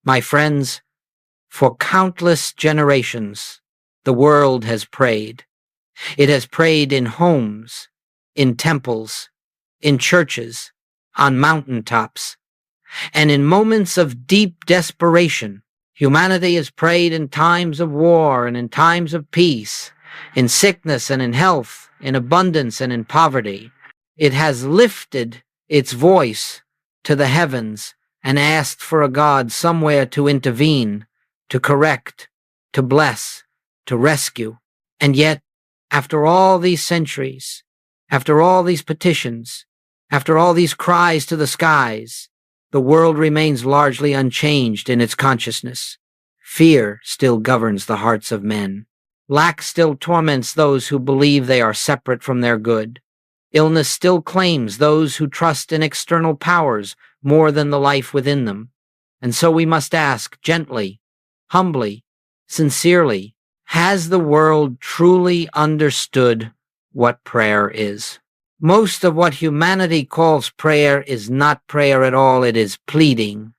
My friends, for countless generations, the world has prayed. It has prayed in homes, in temples, in churches, on mountaintops, and in moments of deep desperation. Humanity has prayed in times of war and in times of peace, in sickness and in health, in abundance and in poverty. It has lifted its voice to the heavens and asked for a God somewhere to intervene, to correct, to bless, to rescue. And yet, after all these centuries, after all these petitions, after all these cries to the skies, the world remains largely unchanged in its consciousness. Fear still governs the hearts of men. Lack still torments those who believe they are separate from their good. Illness still claims those who trust in external powers more than the life within them. And so we must ask gently, humbly, sincerely, has the world truly understood what prayer is? Most of what humanity calls prayer is not prayer at all. It is pleading.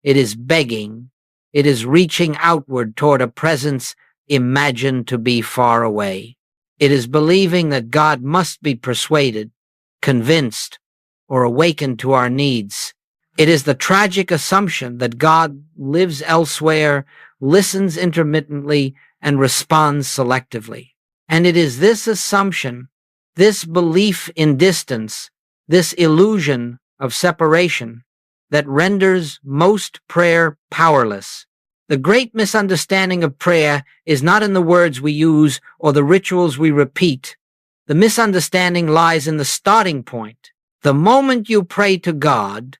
It is begging. It is reaching outward toward a presence imagined to be far away. It is believing that God must be persuaded, convinced, or awakened to our needs. It is the tragic assumption that God lives elsewhere, listens intermittently, and responds selectively. And it is this assumption, this belief in distance, this illusion of separation, that renders most prayer powerless. The great misunderstanding of prayer is not in the words we use or the rituals we repeat. The misunderstanding lies in the starting point. The moment you pray to God,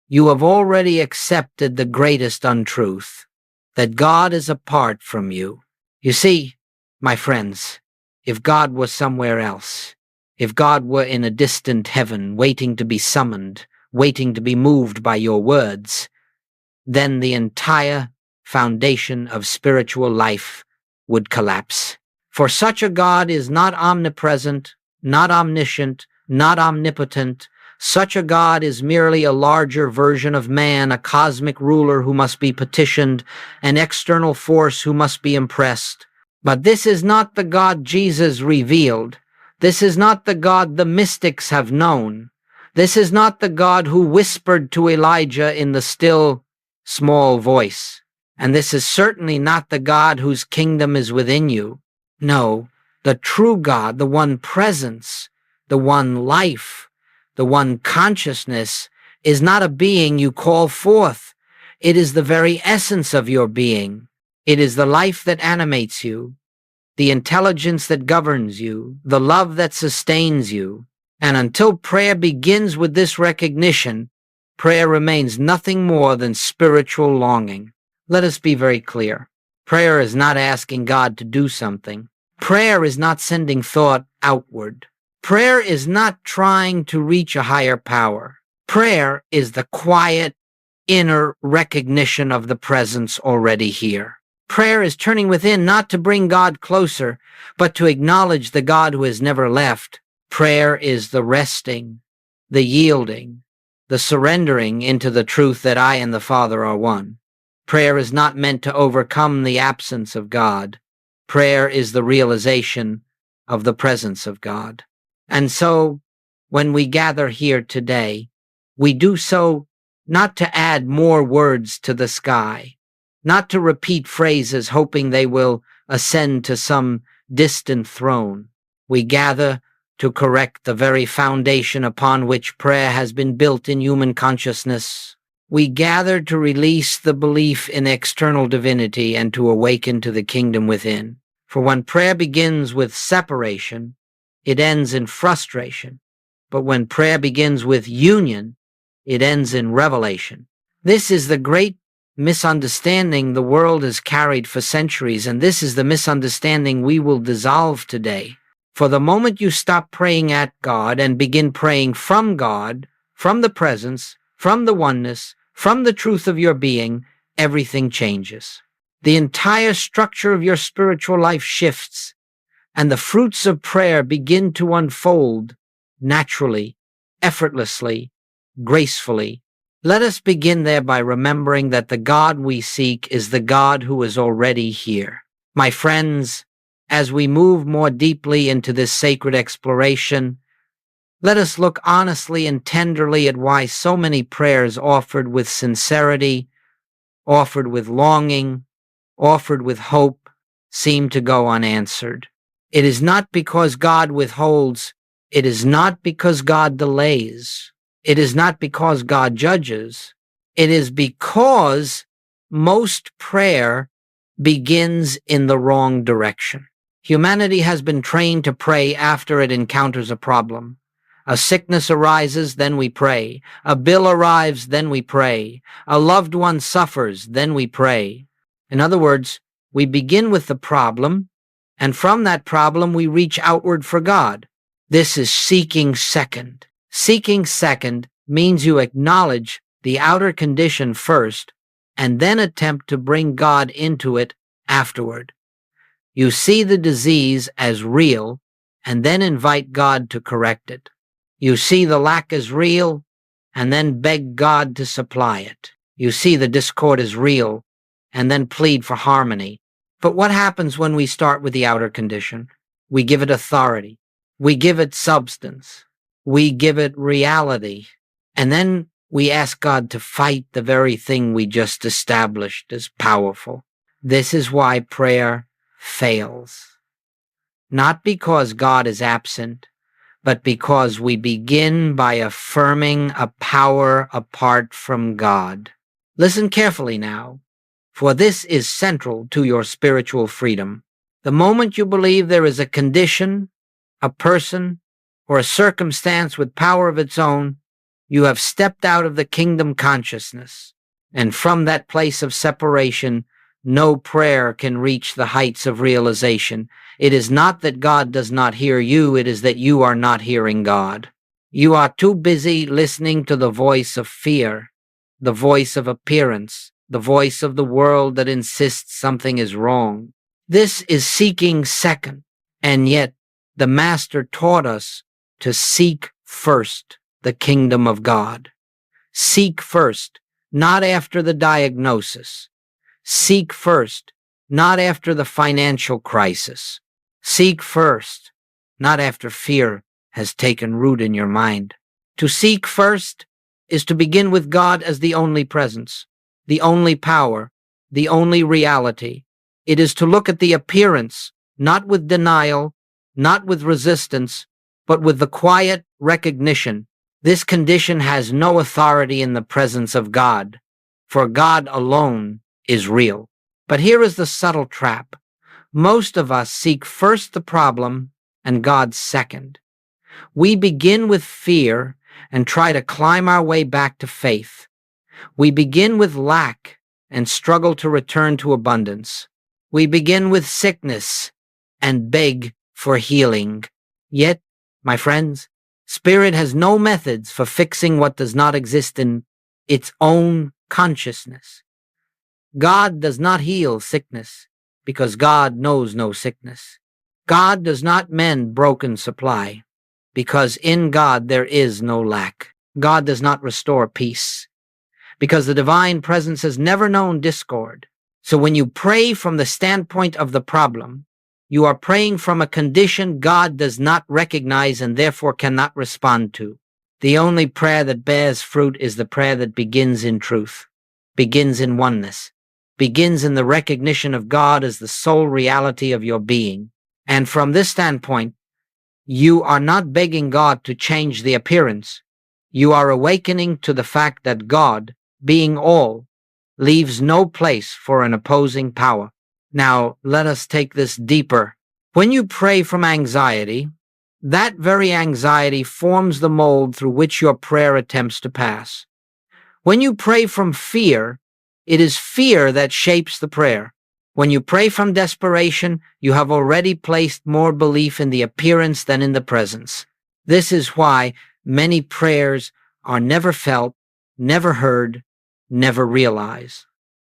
you have already accepted the greatest untruth, that God is apart from you. You see, my friends, if God were somewhere else, if God were in a distant heaven, waiting to be summoned, waiting to be moved by your words, then the entire foundation of spiritual life would collapse. For such a God is not omnipresent, not omniscient, not omnipotent. Such a God is merely a larger version of man, a cosmic ruler who must be petitioned, an external force who must be impressed. But this is not the God Jesus revealed. This is not the God the mystics have known. This is not the God who whispered to Elijah in the still, small voice. And this is certainly not the God whose kingdom is within you. No, the true God, the one presence, the one life, the one consciousness, is not a being you call forth. It is the very essence of your being. It is the life that animates you, the intelligence that governs you, the love that sustains you. And until prayer begins with this recognition, prayer remains nothing more than spiritual longing. Let us be very clear. Prayer is not asking God to do something. Prayer is not sending thought outward. Prayer is not trying to reach a higher power. Prayer is the quiet, inner recognition of the presence already here. Prayer is turning within not to bring God closer, but to acknowledge the God who has never left. Prayer is the resting, the yielding, the surrendering into the truth that I and the Father are one. Prayer is not meant to overcome the absence of God. Prayer is the realization of the presence of God. And so, when we gather here today, we do so not to add more words to the sky, not to repeat phrases hoping they will ascend to some distant throne. We gather to correct the very foundation upon which prayer has been built in human consciousness. We gather to release the belief in external divinity and to awaken to the kingdom within. For when prayer begins with separation, it ends in frustration. But when prayer begins with union, it ends in revelation. This is the great misunderstanding the world has carried for centuries, and this is the misunderstanding we will dissolve today. For the moment you stop praying at God and begin praying from God, from the presence, from the oneness, from the truth of your being, everything changes. The entire structure of your spiritual life shifts, and the fruits of prayer begin to unfold naturally, effortlessly, gracefully, Let us begin there by remembering that the God we seek is the God who is already here. My friends, as we move more deeply into this sacred exploration, let us look honestly and tenderly at why so many prayers offered with sincerity, offered with longing, offered with hope, seem to go unanswered. It is not because God withholds. It is not because God delays. It is not because God judges. It is because most prayer begins in the wrong direction. Humanity has been trained to pray after it encounters a problem. A sickness arises, then we pray. A bill arrives, then we pray. A loved one suffers, then we pray. In other words, we begin with the problem, and from that problem we reach outward for God. This is seeking second. Seeking second means you acknowledge the outer condition first, and then attempt to bring God into it afterward. You see the disease as real, and then invite God to correct it. You see the lack as real, and then beg God to supply it. You see the discord as real, and then plead for harmony. But what happens when we start with the outer condition? We give it authority. We give it substance. We give it reality. And then we ask God to fight the very thing we just established as powerful. This is why prayer fails. Not because God is absent, but because we begin by affirming a power apart from God. Listen carefully now, for this is central to your spiritual freedom. The moment you believe there is a condition, a person, or a circumstance with power of its own, you have stepped out of the kingdom consciousness, and from that place of separation, no prayer can reach the heights of realization. It is not that God does not hear you, it is that you are not hearing God. You are too busy listening to the voice of fear, the voice of appearance, the voice of the world that insists something is wrong. This is seeking second, and yet the Master taught us to seek first the kingdom of God. Seek first, not after the diagnosis. Seek first, not after the financial crisis. Seek first, not after fear has taken root in your mind. To seek first is to begin with God as the only presence, the only power, the only reality. It is to look at the appearance, not with denial, not with resistance, but with the quiet recognition. This condition has no authority in the presence of God, for God alone is real. But here is the subtle trap. Most of us seek first the problem and God second. We begin with fear and try to climb our way back to faith. We begin with lack and struggle to return to abundance. We begin with sickness and beg for healing. Yet, my friends, Spirit has no methods for fixing what does not exist in its own consciousness. God does not heal sickness because God knows no sickness. God does not mend broken supply because in God there is no lack. God does not restore peace because the divine presence has never known discord. So when you pray from the standpoint of the problem, you are praying from a condition God does not recognize and therefore cannot respond to. The only prayer that bears fruit is the prayer that begins in truth, begins in oneness, begins in the recognition of God as the sole reality of your being. And from this standpoint, you are not begging God to change the appearance. You are awakening to the fact that God, being all, leaves no place for an opposing power. Now, let us take this deeper. When you pray from anxiety, that very anxiety forms the mold through which your prayer attempts to pass. When you pray from fear, it is fear that shapes the prayer. When you pray from desperation, you have already placed more belief in the appearance than in the presence. This is why many prayers are never felt, never heard, never realized.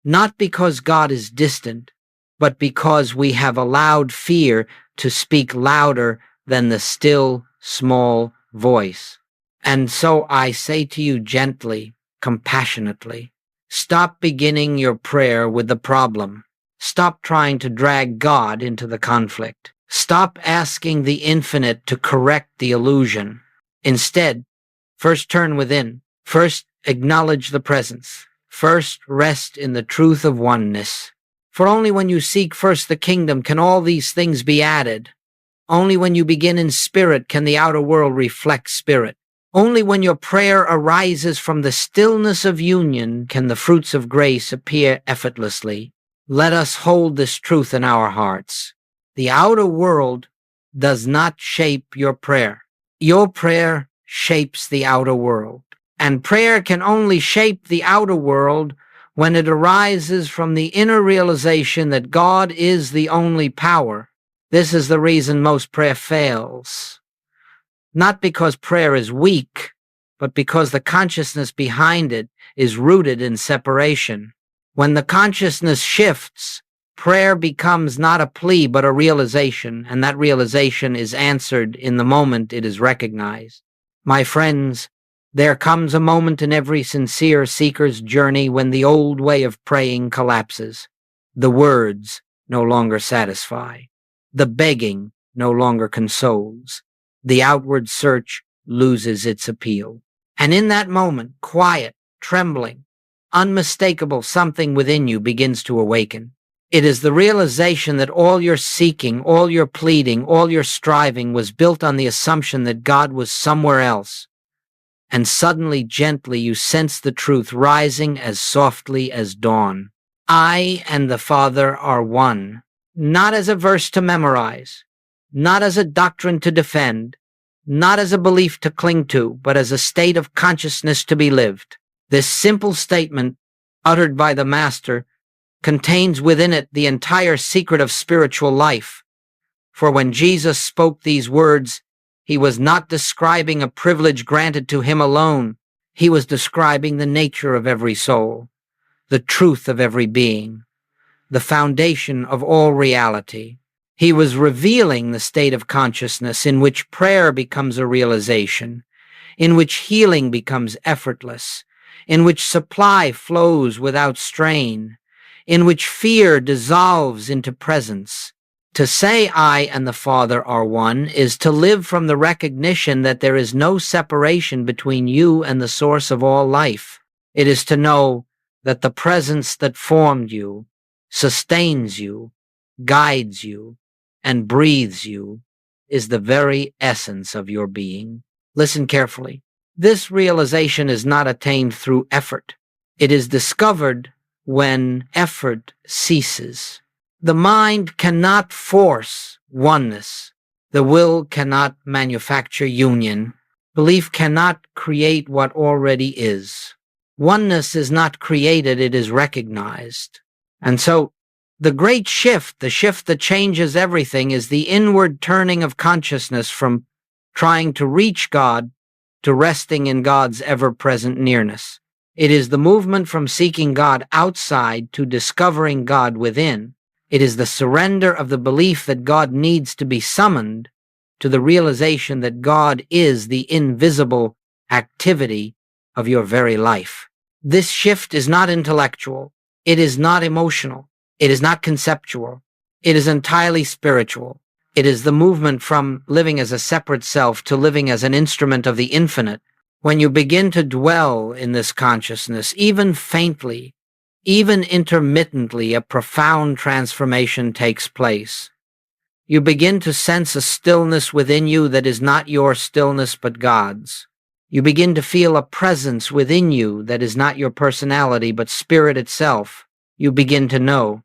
Not because God is distant, but because we have allowed fear to speak louder than the still, small voice. And so I say to you gently, compassionately. Stop beginning your prayer with the problem. Stop trying to drag God into the conflict. Stop asking the infinite to correct the illusion. Instead, first turn within. First acknowledge the presence. First rest in the truth of oneness. For only when you seek first the kingdom can all these things be added. Only when you begin in spirit can the outer world reflect spirit. Only when your prayer arises from the stillness of union can the fruits of grace appear effortlessly. Let us hold this truth in our hearts. The outer world does not shape your prayer. Your prayer shapes the outer world. And prayer can only shape the outer world when it arises from the inner realization that God is the only power. This is the reason most prayer fails. Not because prayer is weak, but because the consciousness behind it is rooted in separation. When the consciousness shifts, prayer becomes not a plea but a realization, and that realization is answered in the moment it is recognized. My friends, there comes a moment in every sincere seeker's journey when the old way of praying collapses. The words no longer satisfy. The begging no longer consoles. The outward search loses its appeal. And in that moment, quiet, trembling, unmistakable something within you begins to awaken. It is the realization that all your seeking, all your pleading, all your striving was built on the assumption that God was somewhere else. And suddenly, gently, you sense the truth rising as softly as dawn. I and the Father are one, not as a verse to memorize, not as a doctrine to defend, not as a belief to cling to, but as a state of consciousness to be lived. This simple statement, uttered by the Master, contains within it the entire secret of spiritual life. For when Jesus spoke these words, he was not describing a privilege granted to him alone. He was describing the nature of every soul, the truth of every being, the foundation of all reality. He was revealing the state of consciousness in which prayer becomes a realization, in which healing becomes effortless, in which supply flows without strain, in which fear dissolves into presence. To say I and the Father are one is to live from the recognition that there is no separation between you and the source of all life. It is to know that the presence that formed you, sustains you, guides you, and breathes you is the very essence of your being. Listen carefully. This realization is not attained through effort. It is discovered when effort ceases. The mind cannot force oneness. The will cannot manufacture union. Belief cannot create what already is. Oneness is not created, it is recognized. And so, the great shift, the shift that changes everything, is the inward turning of consciousness from trying to reach God to resting in God's ever-present nearness. It is the movement from seeking God outside to discovering God within. It is the surrender of the belief that God needs to be summoned to the realization that God is the invisible activity of your very life. This shift is not intellectual. It is not emotional. It is not conceptual. It is entirely spiritual. It is the movement from living as a separate self to living as an instrument of the infinite. When you begin to dwell in this consciousness, even faintly, even intermittently, a profound transformation takes place. You begin to sense a stillness within you that is not your stillness but God's. You begin to feel a presence within you that is not your personality but spirit itself. You begin to know,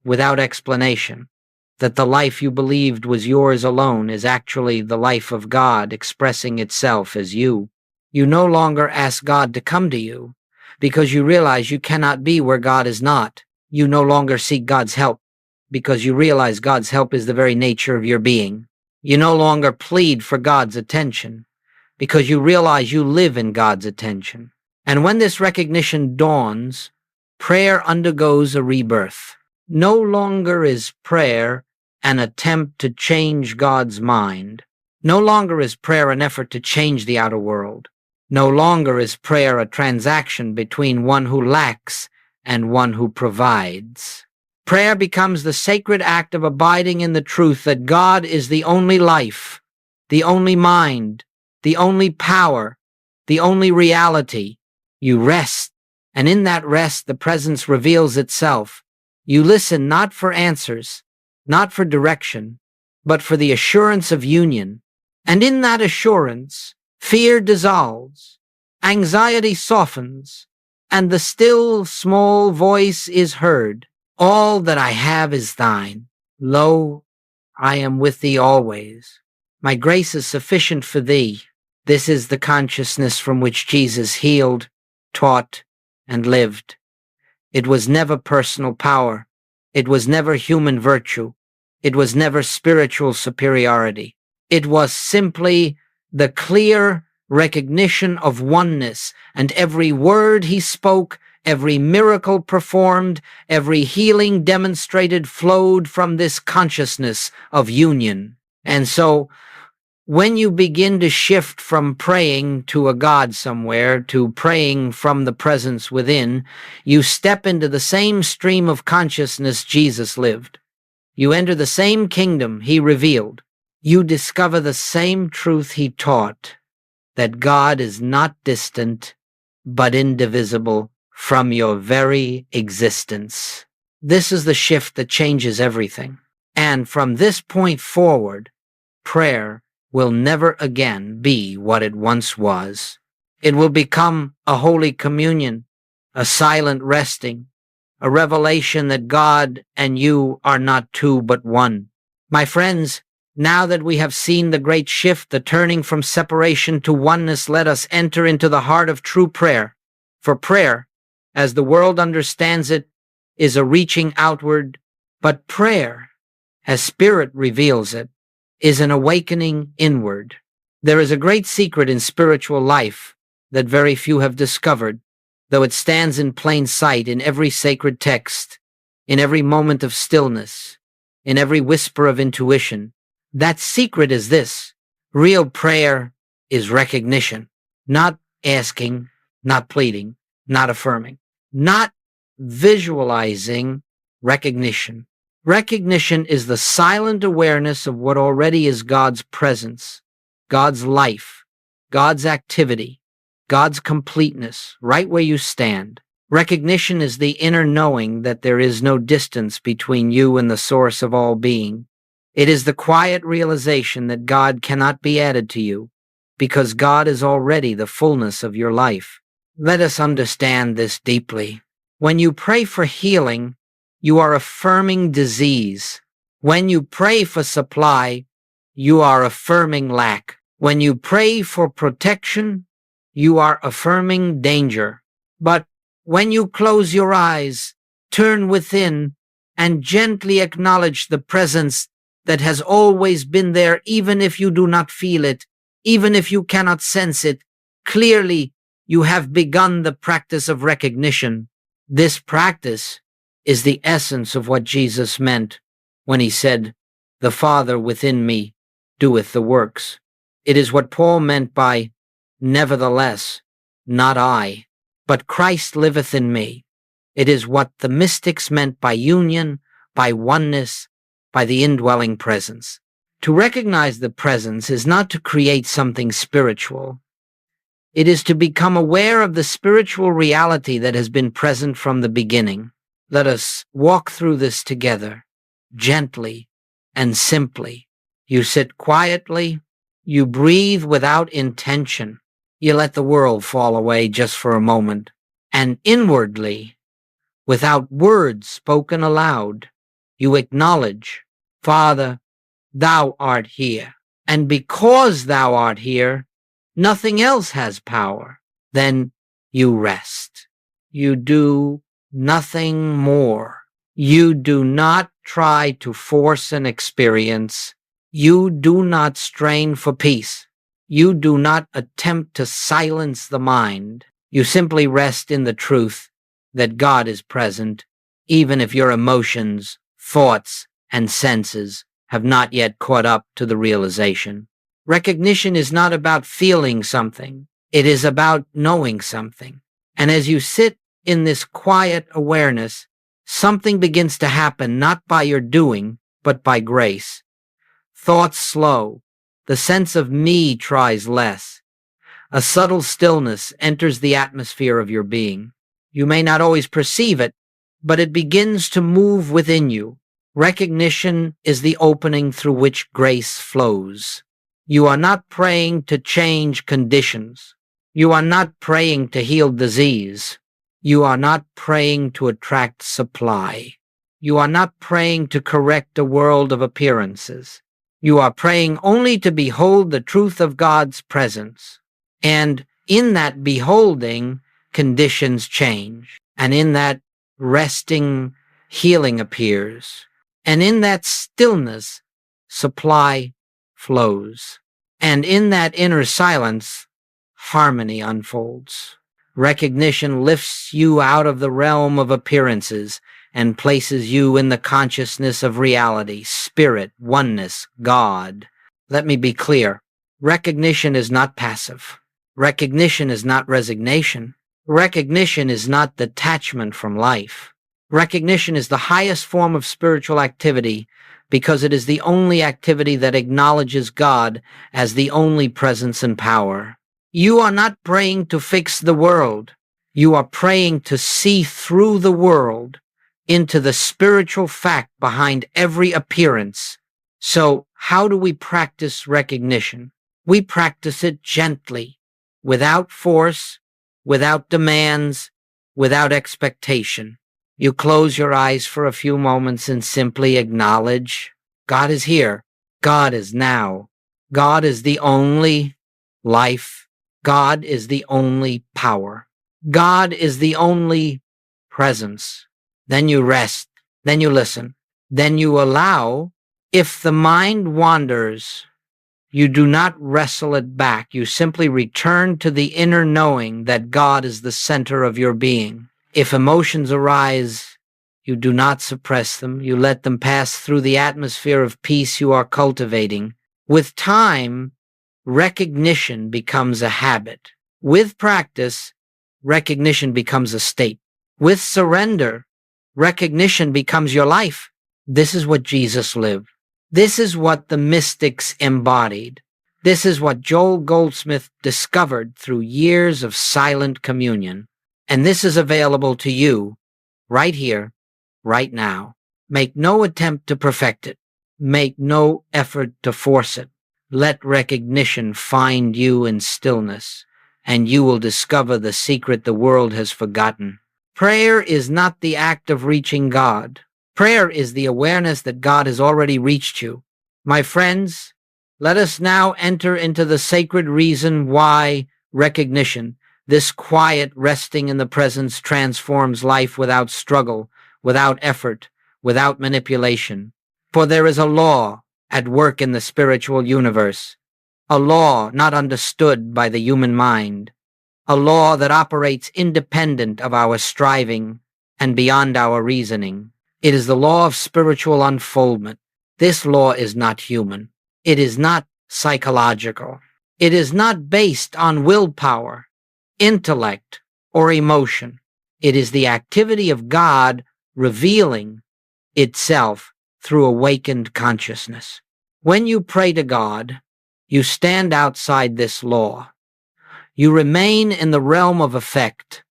without explanation, that the life you believed was yours alone is actually the life of God expressing itself as you. You no longer ask God to come to you, because you realize you cannot be where God is not. You no longer seek God's help, because you realize God's help is the very nature of your being. You no longer plead for God's attention, because you realize you live in God's attention. And when this recognition dawns, prayer undergoes a rebirth. No longer is prayer an attempt to change God's mind. No longer is prayer an effort to change the outer world. No longer is prayer a transaction between one who lacks and one who provides. Prayer becomes the sacred act of abiding in the truth that God is the only life, the only mind, the only power, the only reality. You rest, and in that rest the presence reveals itself. You listen not for answers, not for direction, but for the assurance of union. And in that assurance, fear dissolves, anxiety softens, and the still small voice is heard. All that I have is thine. Lo, I am with thee always. My grace is sufficient for thee. This is the consciousness from which Jesus healed, taught, and lived. It was never personal power. It was never human virtue. It was never spiritual superiority. It was simply the clear recognition of oneness, and every word he spoke, every miracle performed, every healing demonstrated flowed from this consciousness of union. And so, when you begin to shift from praying to a God somewhere to praying from the presence within, you step into the same stream of consciousness Jesus lived. You enter the same kingdom he revealed. You discover the same truth he taught, that God is not distant, but indivisible from your very existence. This is the shift that changes everything. And from this point forward, prayer will never again be what it once was. It will become a holy communion, a silent resting, a revelation that God and you are not two but one. My friends, now that we have seen the great shift, the turning from separation to oneness, let us enter into the heart of true prayer. For prayer, as the world understands it, is a reaching outward, but prayer, as Spirit reveals it, is an awakening inward. There is a great secret in spiritual life that very few have discovered, though it stands in plain sight in every sacred text, in every moment of stillness, in every whisper of intuition. That secret is this: real prayer is recognition, not asking, not pleading, not affirming, not visualizing. Recognition. Recognition is the silent awareness of what already is God's presence, God's life, God's activity, God's completeness, right where you stand. Recognition is the inner knowing that there is no distance between you and the source of all being. It is the quiet realization that God cannot be added to you, because God is already the fullness of your life. Let us understand this deeply. When you pray for healing, you are affirming disease. When you pray for supply, you are affirming lack. When you pray for protection, you are affirming danger. But when you close your eyes, turn within, and gently acknowledge the presence that has always been there, even if you do not feel it, even if you cannot sense it, clearly you have begun the practice of recognition. This practice is the essence of what Jesus meant when he said, "The Father within me doeth the works." It is what Paul meant by, "Nevertheless, not I, but Christ liveth in me." It is what the mystics meant by union, by oneness, by the indwelling presence. To recognize the presence is not to create something spiritual. It is to become aware of the spiritual reality that has been present from the beginning. Let us walk through this together, gently and simply. You sit quietly, you breathe without intention, you let the world fall away just for a moment, and inwardly, without words spoken aloud, you acknowledge, "Father, thou art here, and because thou art here, nothing else has power." Then you rest. You do nothing more. You do not try to force an experience. You do not strain for peace. You do not attempt to silence the mind. You simply rest in the truth that God is present, even if your emotions, thoughts, and senses have not yet caught up to the realization. Recognition is not about feeling something. It is about knowing something. And as you sit in this quiet awareness, something begins to happen not by your doing, but by grace. Thoughts slow. The sense of me tries less. A subtle stillness enters the atmosphere of your being. You may not always perceive it, but it begins to move within you. Recognition is the opening through which grace flows. You are not praying to change conditions. You are not praying to heal disease. You are not praying to attract supply. You are not praying to correct a world of appearances. You are praying only to behold the truth of God's presence. And in that beholding, conditions change. And in that resting, healing appears. And in that stillness, supply flows. And in that inner silence, harmony unfolds. Recognition lifts you out of the realm of appearances and places you in the consciousness of reality, spirit, oneness, God. Let me be clear. Recognition is not passive. Recognition is not resignation. Recognition is not detachment from life. Recognition is the highest form of spiritual activity because it is the only activity that acknowledges God as the only presence and power. You are not praying to fix the world. You are praying to see through the world into the spiritual fact behind every appearance. So, how do we practice recognition? We practice it gently, without force, without demands, without expectation. You close your eyes for a few moments and simply acknowledge God is here. God is now. God is the only life. God is the only power. God is the only presence. Then you rest. Then you listen. Then you allow. If the mind wanders, you do not wrestle it back. You simply return to the inner knowing that God is the center of your being. If emotions arise, you do not suppress them. You let them pass through the atmosphere of peace you are cultivating. With time, recognition becomes a habit. With practice, recognition becomes a state. With surrender, recognition becomes your life. This is what Jesus lived. This is what the mystics embodied. This is what Joel Goldsmith discovered through years of silent communion. And this is available to you right here, right now. Make no attempt to perfect it. Make no effort to force it. Let recognition find you in stillness, and you will discover the secret the world has forgotten. Prayer is not the act of reaching God. Prayer is the awareness that God has already reached you. My friends, let us now enter into the sacred reason why recognition, this quiet resting in the presence, transforms life without struggle, without effort, without manipulation. For there is a law at work in the spiritual universe, a law not understood by the human mind, a law that operates independent of our striving and beyond our reasoning. It is the law of spiritual unfoldment. This law is not human. It is not psychological. It is not based on willpower, intellect, or emotion. It is the activity of God revealing itself through awakened consciousness. When you pray to God, you stand outside this law. You remain in the realm of effect,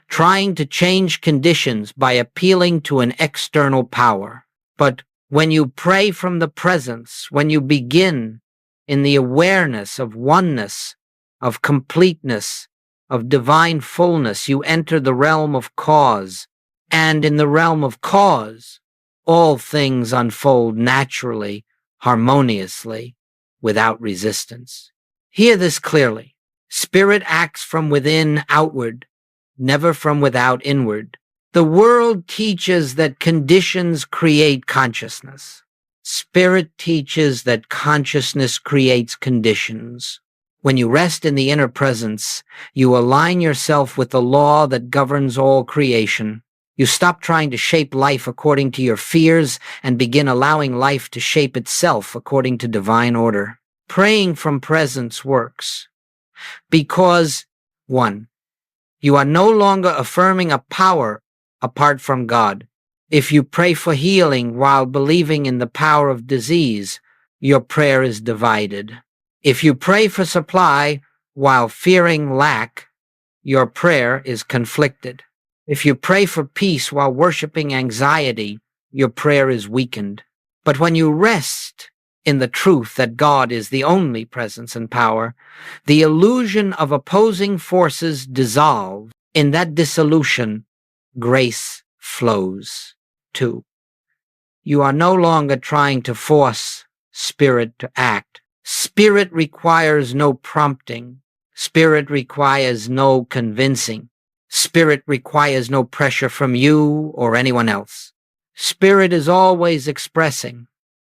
trying to change conditions by appealing to an external power. But when you pray from the presence, when you begin in the awareness of oneness, of completeness, of divine fullness, you enter the realm of cause. And in the realm of cause, all things unfold naturally, harmoniously, without resistance. Hear this clearly. Spirit acts from within outward, never from without inward. The world teaches that conditions create consciousness. Spirit teaches that consciousness creates conditions. When you rest in the inner presence, you align yourself with the law that governs all creation. You stop trying to shape life according to your fears and begin allowing life to shape itself according to divine order. Praying from presence works. Because, 1. You are no longer affirming a power apart from God. If you pray for healing while believing in the power of disease, your prayer is divided. If you pray for supply while fearing lack, your prayer is conflicted. If you pray for peace while worshiping anxiety, your prayer is weakened. But when you rest in the truth that God is the only presence and power, the illusion of opposing forces dissolves. In that dissolution, grace flows. 2. You are no longer trying to force Spirit to act. Spirit requires no prompting. Spirit requires no convincing. Spirit requires no pressure from you or anyone else. Spirit is always expressing,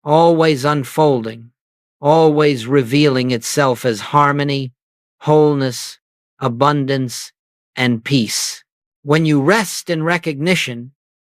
always unfolding, always revealing itself as harmony, wholeness, abundance, and peace. When you rest in recognition,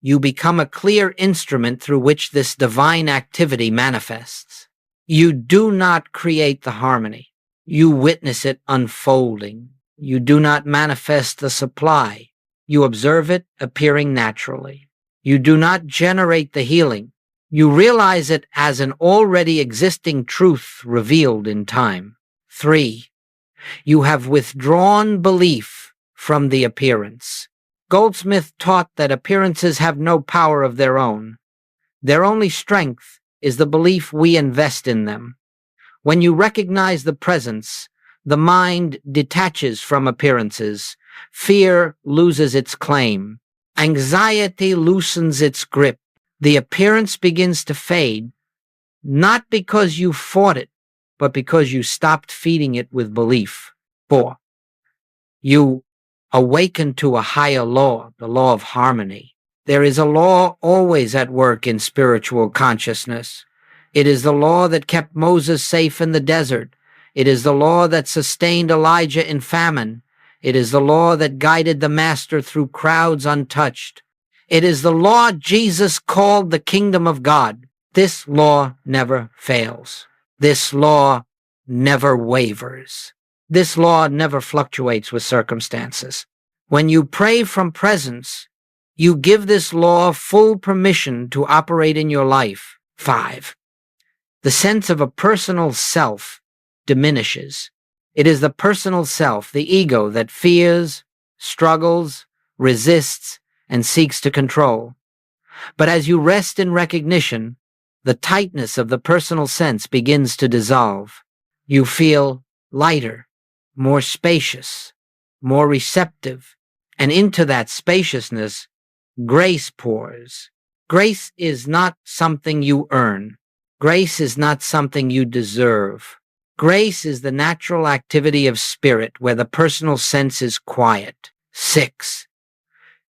you become a clear instrument through which this divine activity manifests. You do not create the harmony. You witness it unfolding. You do not manifest the supply. You observe it appearing naturally. You do not generate the healing. You realize it as an already existing truth revealed in time. 3. You have withdrawn belief from the appearance. Goldsmith taught that appearances have no power of their own. Their only strength is the belief we invest in them. When you recognize the presence, the mind detaches from appearances. Fear loses its claim. Anxiety loosens its grip. The appearance begins to fade, not because you fought it, but because you stopped feeding it with belief. 4. You awaken to a higher law, the law of harmony. There is a law always at work in spiritual consciousness. It is the law that kept Moses safe in the desert. It is the law that sustained Elijah in famine. It is the law that guided the Master through crowds untouched. It is the law Jesus called the kingdom of God. This law never fails. This law never wavers. This law never fluctuates with circumstances. When you pray from presence, you give this law full permission to operate in your life. 5. The sense of a personal self diminishes. It is the personal self, the ego, that fears, struggles, resists, and seeks to control. But as you rest in recognition, the tightness of the personal sense begins to dissolve. You feel lighter, more spacious, more receptive, and into that spaciousness, grace pours. Grace is not something you earn. Grace is not something you deserve. Grace is the natural activity of spirit where the personal sense is quiet. 6.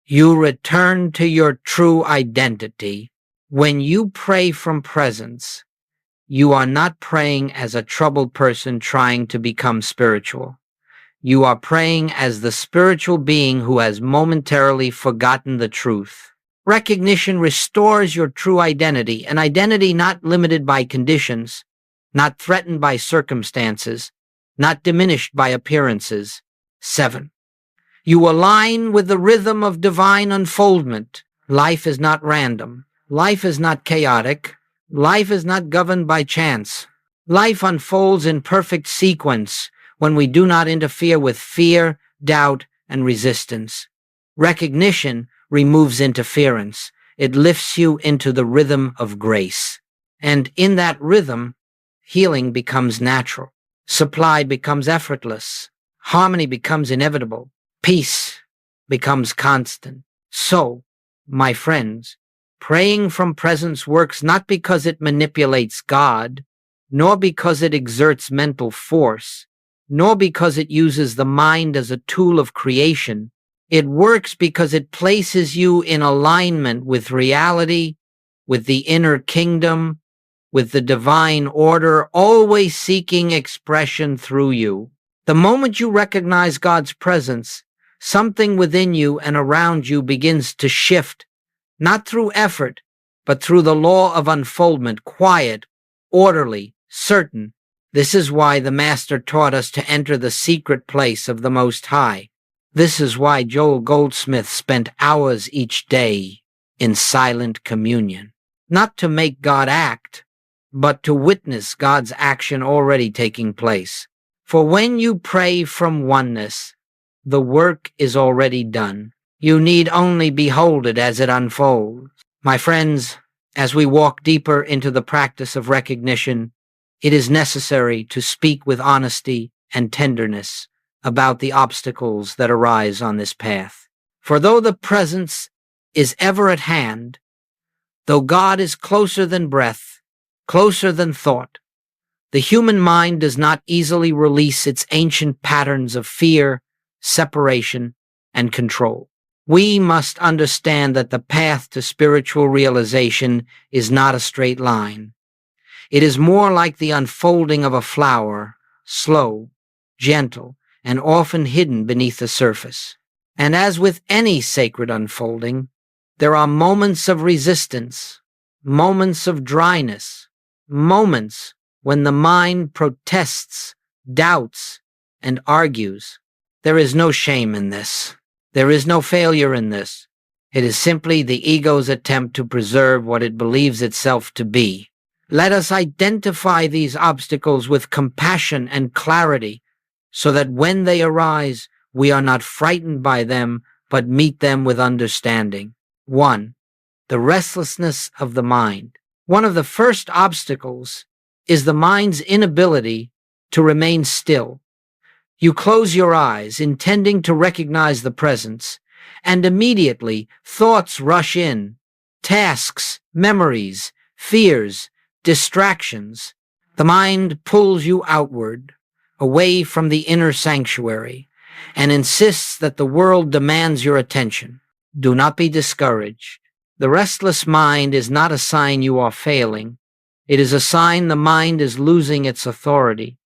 You return to your true identity. When you pray from presence, you are not praying as a troubled person trying to become spiritual. You are praying as the spiritual being who has momentarily forgotten the truth. Recognition restores your true identity, an identity not limited by conditions, not threatened by circumstances, not diminished by appearances. 7. You align with the rhythm of divine unfoldment. Life is not random. Life is not chaotic. Life is not governed by chance. Life unfolds in perfect sequence when we do not interfere with fear, doubt, and resistance. Recognition removes interference. It lifts you into the rhythm of grace. And in that rhythm, healing becomes natural. Supply becomes effortless. Harmony becomes inevitable. Peace becomes constant. So, my friends, praying from presence works not because it manipulates God, nor because it exerts mental force, nor because it uses the mind as a tool of creation. It works because it places you in alignment with reality, with the inner kingdom, with the divine order, always seeking expression through you. The moment you recognize God's presence, something within you and around you begins to shift, not through effort, but through the law of unfoldment, quiet, orderly, certain, This is why the Master taught us to enter the secret place of the Most High. This is why Joel Goldsmith spent hours each day in silent communion. Not to make God act, but to witness God's action already taking place. For when you pray from oneness, the work is already done. You need only behold it as it unfolds. My friends, as we walk deeper into the practice of recognition, it is necessary to speak with honesty and tenderness about the obstacles that arise on this path. For though the presence is ever at hand, though God is closer than breath, closer than thought, the human mind does not easily release its ancient patterns of fear, separation, and control. We must understand that the path to spiritual realization is not a straight line. It is more like the unfolding of a flower, slow, gentle, and often hidden beneath the surface. And as with any sacred unfolding, there are moments of resistance, moments of dryness, moments when the mind protests, doubts, and argues. There is no shame in this. There is no failure in this. It is simply the ego's attempt to preserve what it believes itself to be. Let us identify these obstacles with compassion and clarity, so that when they arise, we are not frightened by them, but meet them with understanding. 1. The restlessness of the mind. One of the first obstacles is the mind's inability to remain still. You close your eyes, intending to recognize the presence, and immediately thoughts rush in. Tasks, memories, fears, distractions. The mind pulls you outward, away from the inner sanctuary, and insists that the world demands your attention. Do not be discouraged. The restless mind is not a sign you are failing. It is a sign the mind is losing its authority.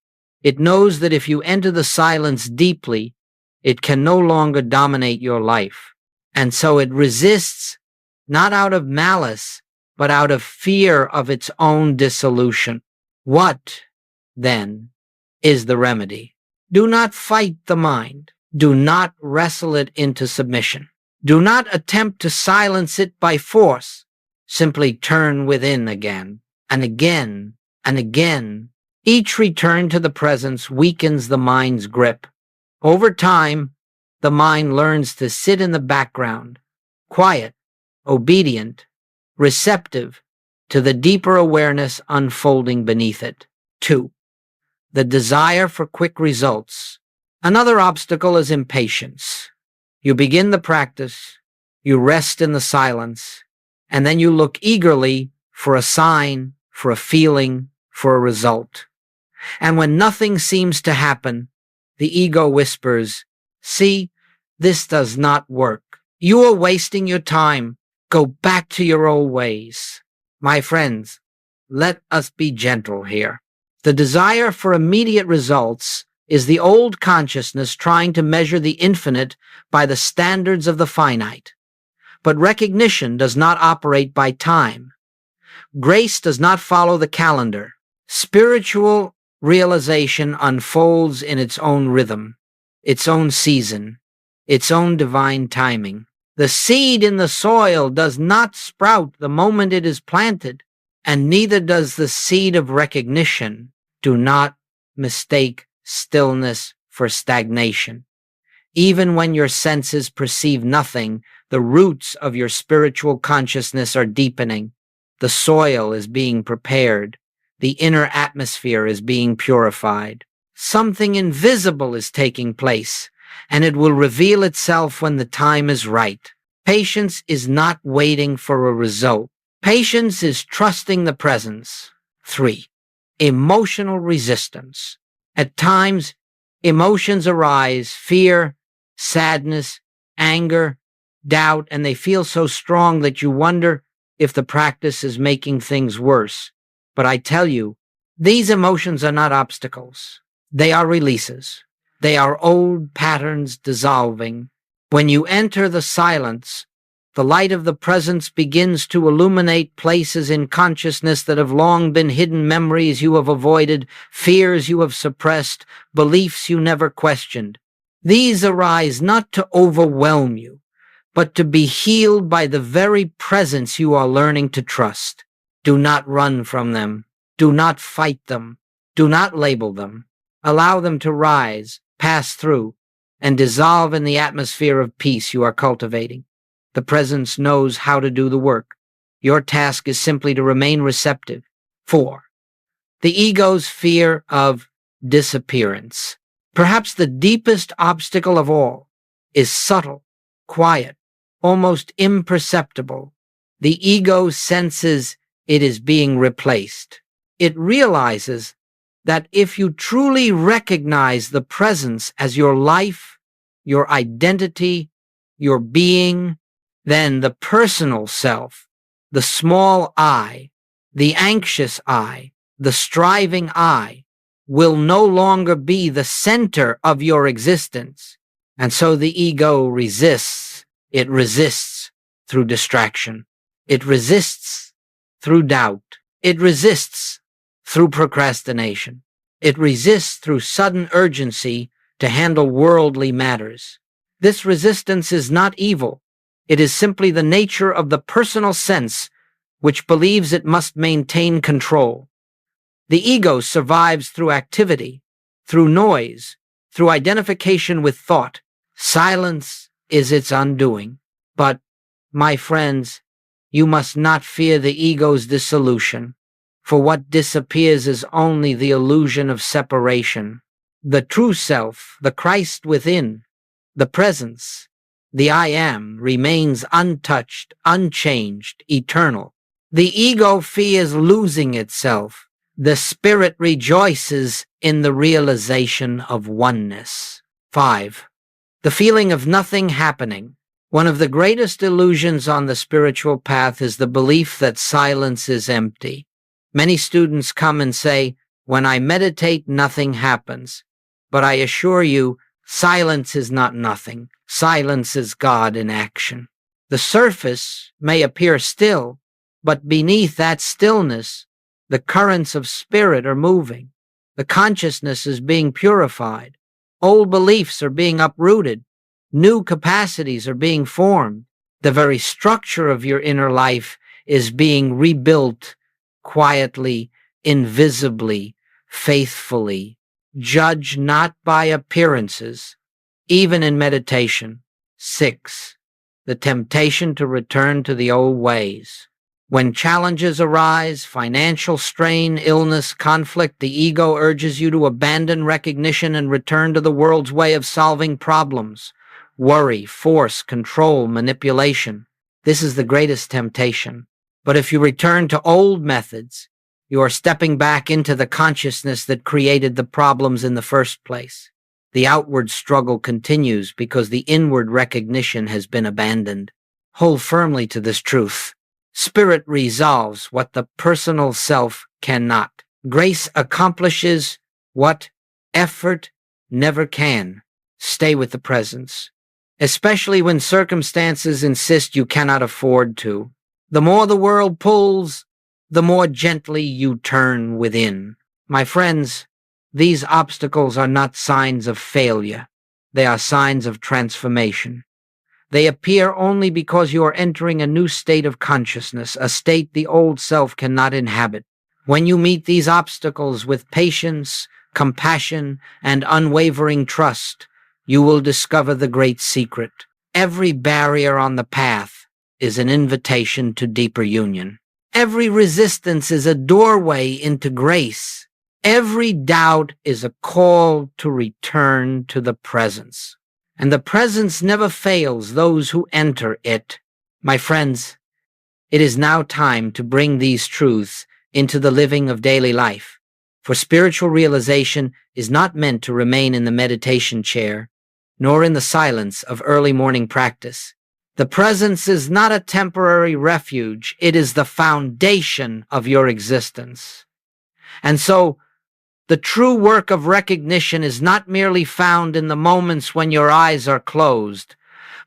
It knows that if you enter the silence deeply, it can no longer dominate your life. And so it resists, not out of malice, but out of fear of its own dissolution. What, then, is the remedy? Do not fight the mind. Do not wrestle it into submission. Do not attempt to silence it by force. Simply turn within again, and again, and again. Each return to the presence weakens the mind's grip. Over time, the mind learns to sit in the background, quiet, obedient, receptive to the deeper awareness unfolding beneath it. 2. The desire for quick results. Another obstacle is impatience. You begin the practice, you rest in the silence, and then you look eagerly for a sign, for a feeling, for a result. And when nothing seems to happen, the ego whispers, "See, this does not work. You are wasting your time. Go back to your old ways." My friends, let us be gentle here. The desire for immediate results is the old consciousness trying to measure the infinite by the standards of the finite. But recognition does not operate by time. Grace does not follow the calendar. Spiritual realization unfolds in its own rhythm, its own season, its own divine timing. The seed in the soil does not sprout the moment it is planted, and neither does the seed of recognition. Do not mistake stillness for stagnation. Even when your senses perceive nothing, the roots of your spiritual consciousness are deepening. The soil is being prepared. The inner atmosphere is being purified. Something invisible is taking place, and it will reveal itself when the time is right. Patience is not waiting for a result. Patience is trusting the presence. 3. Emotional resistance. At times, emotions arise, fear, sadness, anger, doubt, and they feel so strong that you wonder if the practice is making things worse. But I tell you, these emotions are not obstacles. They are releases. They are old patterns dissolving. When you enter the silence, The light of the presence begins to illuminate places in consciousness that have long been hidden, memories you have avoided, fears you have suppressed, beliefs you never questioned. These arise not to overwhelm you, but to be healed by the very presence you are learning to trust. Do not run from them. Do not fight them. Do not label them. Allow them to rise, pass through, and dissolve in the atmosphere of peace you are cultivating. The presence knows how to do the work. Your task is simply to remain receptive. 4. The ego's fear of disappearance. Perhaps the deepest obstacle of all is subtle, quiet, almost imperceptible. The ego senses it is being replaced. It realizes that if you truly recognize the presence as your life, your identity, your being, then the personal self, the small I, the anxious I, the striving I, will no longer be the center of your existence. And so the ego resists. It resists through distraction. It resists through doubt. It resists through procrastination. It resists through sudden urgency to handle worldly matters. This resistance is not evil. It is simply the nature of the personal sense which believes it must maintain control. The ego survives through activity, through noise, through identification with thought. Silence is its undoing. But, my friends, you must not fear the ego's dissolution, for what disappears is only the illusion of separation. The true self, the Christ within, the presence, the I am, remains untouched, unchanged, eternal. The ego fears losing itself. The spirit rejoices in the realization of oneness. 5. The feeling of nothing happening. One of the greatest illusions on the spiritual path is the belief that silence is empty. Many students come and say, "When I meditate, nothing happens." But I assure you, silence is not nothing. Silence is God in action. The surface may appear still, but beneath that stillness, the currents of spirit are moving. The consciousness is being purified. Old beliefs are being uprooted. New capacities are being formed. The very structure of your inner life is being rebuilt quietly, invisibly, faithfully. Judge not by appearances, even in meditation. 6. The temptation to return to the old ways. When challenges arise, financial strain, illness, conflict, the ego urges you to abandon recognition and return to the world's way of solving problems. Worry, force, control, manipulation. This is the greatest temptation. But if you return to old methods, you are stepping back into the consciousness that created the problems in the first place. The outward struggle continues because the inward recognition has been abandoned. Hold firmly to this truth. Spirit resolves what the personal self cannot. Grace accomplishes what effort never can. Stay with the presence, especially when circumstances insist you cannot afford to. The more the world pulls, the more gently you turn within. My friends, these obstacles are not signs of failure. They are signs of transformation. They appear only because you are entering a new state of consciousness, a state the old self cannot inhabit. When you meet these obstacles with patience, compassion, and unwavering trust, you will discover the great secret. Every barrier on the path is an invitation to deeper union. Every resistance is a doorway into grace. Every doubt is a call to return to the presence. And the presence never fails those who enter it. My friends, it is now time to bring these truths into the living of daily life. For spiritual realization is not meant to remain in the meditation chair, nor in the silence of early morning practice. The presence is not a temporary refuge. It is the foundation of your existence. And so, the true work of recognition is not merely found in the moments when your eyes are closed,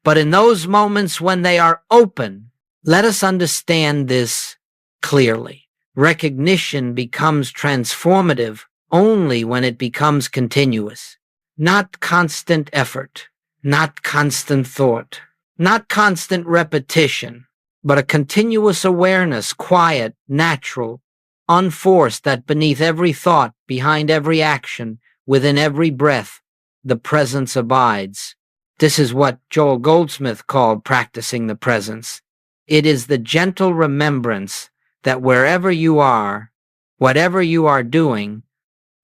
But in those moments when they are open, let us understand this clearly. Recognition becomes transformative only when it becomes continuous, not constant effort, not constant thought, not constant repetition, but a continuous awareness, quiet, natural, unforced, that beneath every thought, behind every action, within every breath, the presence abides. This is what Joel Goldsmith called practicing the presence. It is the gentle remembrance that wherever you are, whatever you are doing,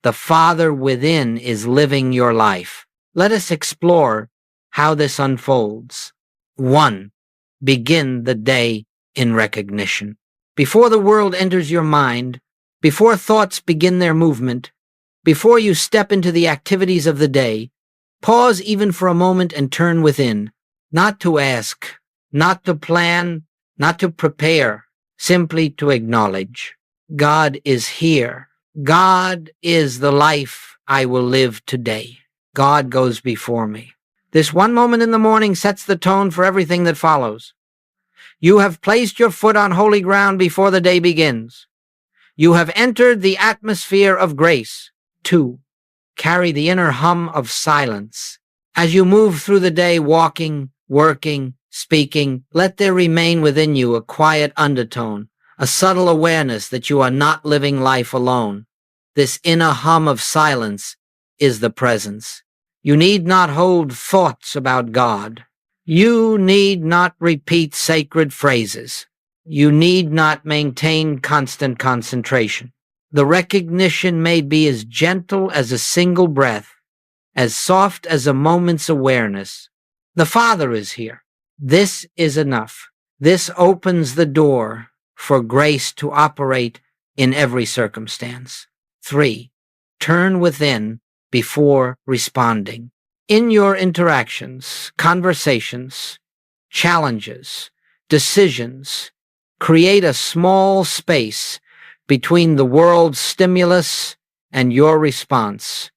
the Father within is living your life. Let us explore how this unfolds. 1. Begin the day in recognition. Before the world enters your mind, before thoughts begin their movement, before you step into the activities of the day, pause even for a moment and turn within, not to ask, not to plan, not to prepare, simply to acknowledge. God is here. God is the life I will live today. God goes before me. This one moment in the morning sets the tone for everything that follows. You have placed your foot on holy ground before the day begins. You have entered the atmosphere of grace. 2. Carry the inner hum of silence. As you move through the day, walking, working, speaking, let there remain within you a quiet undertone, a subtle awareness that you are not living life alone. This inner hum of silence is the presence. You need not hold thoughts about God. You need not repeat sacred phrases. You need not maintain constant concentration. The recognition may be as gentle as a single breath, as soft as a moment's awareness. The Father is here. This is enough. This opens the door for grace to operate in every circumstance. 3. Turn within before responding. In your interactions, conversations, challenges, decisions, create a small space between the world's stimulus and your response.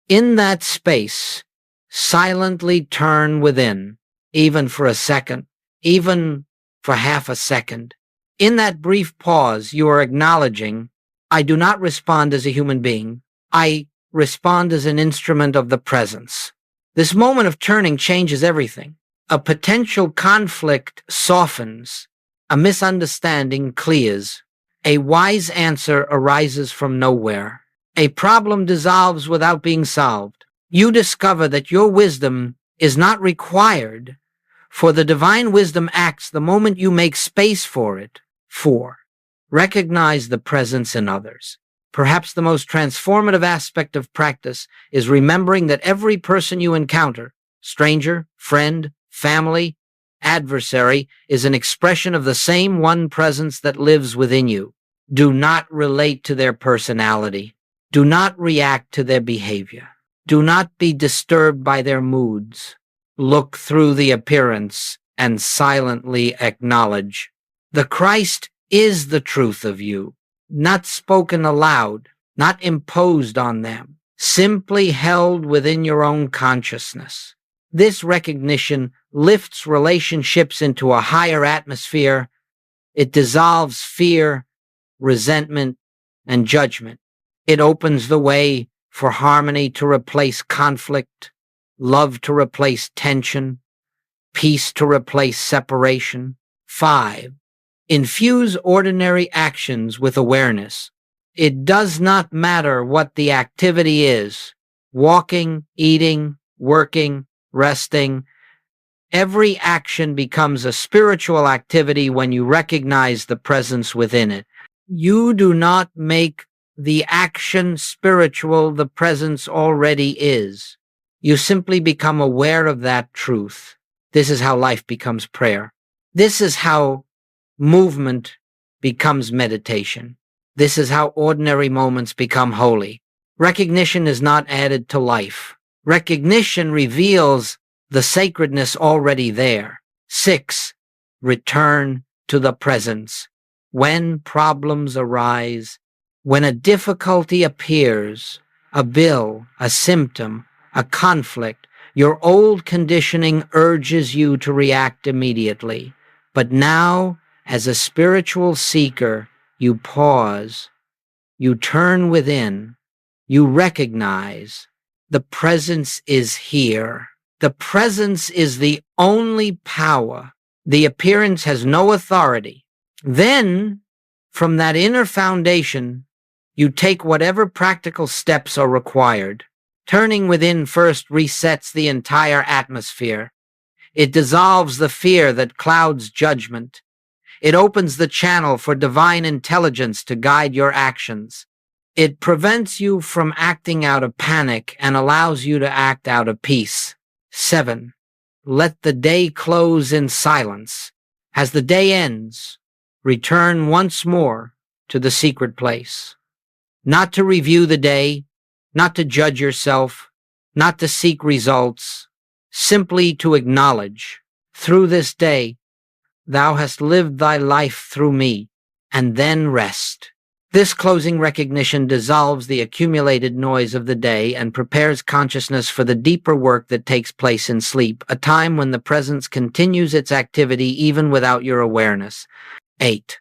In that space, silently turn within, even for a second, even for half a second. In that brief pause, you are acknowledging, I do not respond as a human being. I respond as an instrument of the presence. This moment of turning changes everything. A potential conflict softens. A misunderstanding clears. A wise answer arises from nowhere. A problem dissolves without being solved. You discover that your wisdom is not required, for the divine wisdom acts the moment you make space for it. 4. Recognize the presence in others. Perhaps the most transformative aspect of practice is remembering that every person you encounter, stranger, friend, family, adversary, is an expression of the same one presence that lives within you. Do not relate to their personality. Do not react to their behavior. Do not be disturbed by their moods. Look through the appearance and silently acknowledge. The Christ is the truth of you, not spoken aloud, not imposed on them, simply held within your own consciousness. This recognition lifts relationships into a higher atmosphere. It dissolves fear, resentment, and judgment. It opens the way for harmony to replace conflict, love to replace tension, peace to replace separation. 5. Infuse ordinary actions with awareness. It does not matter what the activity is, walking, eating, working, resting. Every action becomes a spiritual activity when you recognize the presence within it. You do not make the action spiritual, the presence already is. You simply become aware of that truth. This is how life becomes prayer. This is how movement becomes meditation. This is how ordinary moments become holy. Recognition is not added to life. Recognition reveals the sacredness already there. 6. Return to the presence. When problems arise, when a difficulty appears, a bill, a symptom, a conflict, Your old conditioning urges you to react immediately. But now, as a spiritual seeker, you pause, you turn within, you recognize the presence is here. The presence is the only power. The appearance has no authority. Then, from that inner foundation, you take whatever practical steps are required. Turning within first resets the entire atmosphere. It dissolves the fear that clouds judgment. It opens the channel for divine intelligence to guide your actions. It prevents you from acting out of panic and allows you to act out of peace. 7. Let the day close in silence. As the day ends, return once more to the secret place. Not to review the day, not to judge yourself, not to seek results, simply to acknowledge, through this day, thou hast lived thy life through me, and then rest. This closing recognition dissolves the accumulated noise of the day and prepares consciousness for the deeper work that takes place in sleep, a time when the presence continues its activity even without your awareness. 8.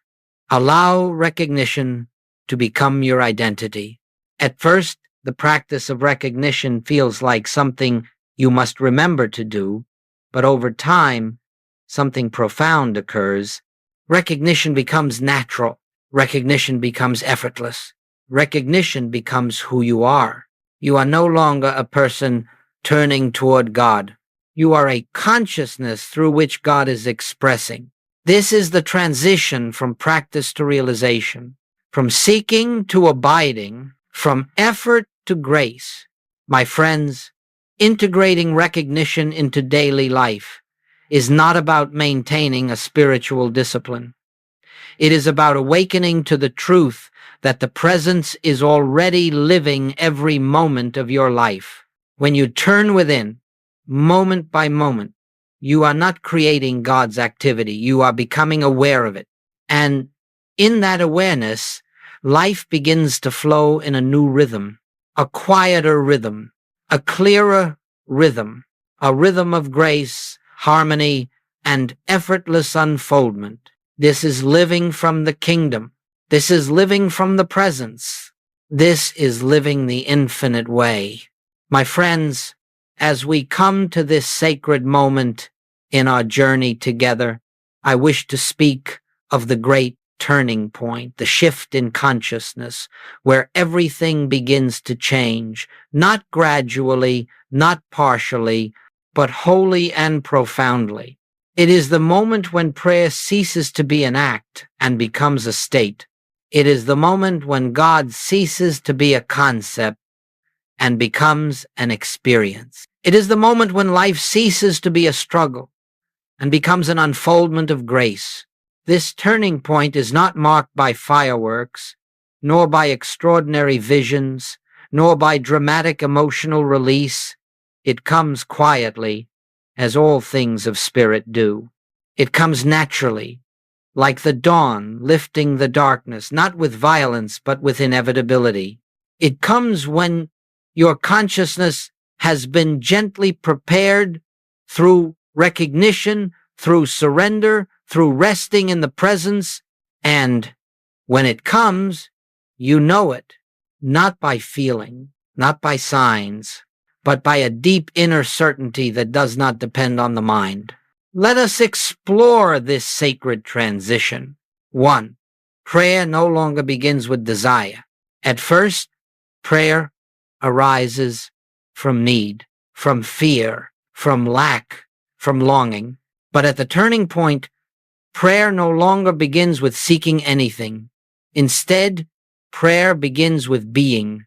Allow recognition to become your identity. At first, the practice of recognition feels like something you must remember to do, but over time, something profound occurs. Recognition becomes natural. Recognition becomes effortless. Recognition becomes who you are. You are no longer a person turning toward God. You are a consciousness through which God is expressing. This is the transition from practice to realization, from seeking to abiding, from effort to grace. My friends, integrating recognition into daily life is not about maintaining a spiritual discipline. It is about awakening to the truth that the presence is already living every moment of your life. When you turn within, moment by moment, you are not creating God's activity. You are becoming aware of it. And in that awareness, life begins to flow in a new rhythm, a quieter rhythm, a clearer rhythm, a rhythm of grace, harmony, and effortless unfoldment. This is living from the kingdom. This is living from the presence. This is living the infinite way. My friends, as we come to this sacred moment in our journey together, I wish to speak of the great turning point, the shift in consciousness, where everything begins to change, not gradually, not partially, but wholly and profoundly. It is the moment when prayer ceases to be an act and becomes a state. It is the moment when God ceases to be a concept and becomes an experience. It is the moment when life ceases to be a struggle and becomes an unfoldment of grace. This turning point is not marked by fireworks, nor by extraordinary visions, nor by dramatic emotional release. It comes quietly, as all things of spirit do. It comes naturally, like the dawn lifting the darkness, not with violence, but with inevitability. It comes when your consciousness has been gently prepared through recognition, through surrender, through resting in the presence, and when it comes, you know it, not by feeling, not by signs, but by a deep inner certainty that does not depend on the mind. Let us explore this sacred transition. 1. Prayer no longer begins with desire. At first, prayer arises from need, from fear, from lack, from longing. But at the turning point, prayer no longer begins with seeking anything. Instead, prayer begins with being